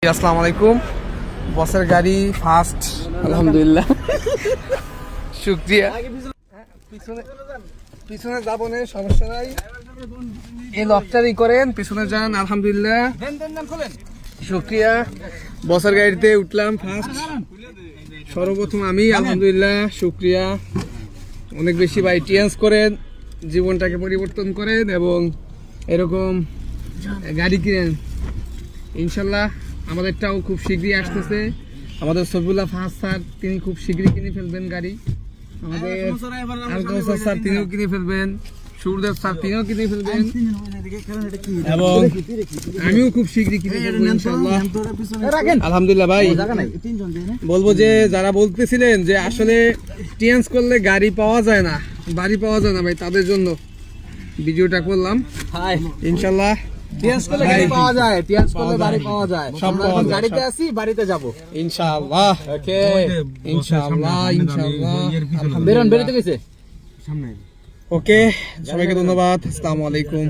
আসসালামু আলাইকুম। বসের গাড়ি ফার্স্ট, আলহামদুলিল্লাহ, শুক্রিয়া। পিছনে যাবো না, সমস্যা নাই, এই লকটারই করেন, পিছনে যান, আলহামদুলিল্লাহ, শুক্রিয়া। বসের গাড়িতে উঠলাম ফার্স্ট, সর্বপ্রথম আমি, আলহামদুলিল্লাহ, শুক্রিয়া। অনেক বেশি ভাই টিয়ান্স করেন, জীবনটাকে পরিবর্তন করেন এবং এরকম গাড়ি কিনেন ইনশাল্লাহ। আমাদেরটাও খুব শীঘ্রই আসতেছে, আমাদের সফিউল্লাহ ফাহাদ স্যার তিনি খুব শীঘ্রই কিনে ফেলবেন গাড়ি, আমাদের আলকাউসার স্যার তিনিও কিনে ফেলবেন, সুরদেব স্যার তিনিও কিনে ফেলবেন এবং আমিও খুব শীঘ্রই কিনে ফেলবো ইনশাআল্লাহ, আলহামদুলিল্লাহ। ভাই বলবো যে যারা বলতেছিলেন যে আসলে টিয়ান্স করলে গাড়ি পাওয়া যায় না, বাড়ি পাওয়া যায় না, ভাই তাদের জন্য ভিডিওটা করলাম ইনশাআল্লাহ। টিয়ান্স করলে গাড়ি পাওয়া যায়, টিয়ান্স করলে বাড়ি পাওয়া যায়, সব পাওয়া যায়। গাড়িতে আসি, বাড়িতে যাব ইনশাআল্লাহ। ওকে ইনশাআল্লাহ, ইনশাআল্লাহ, আলহামদুলিল্লাহ। বেরোতে গেছে সামনে। ওকে, সবাইকে ধন্যবাদ, আসসালামু আলাইকুম।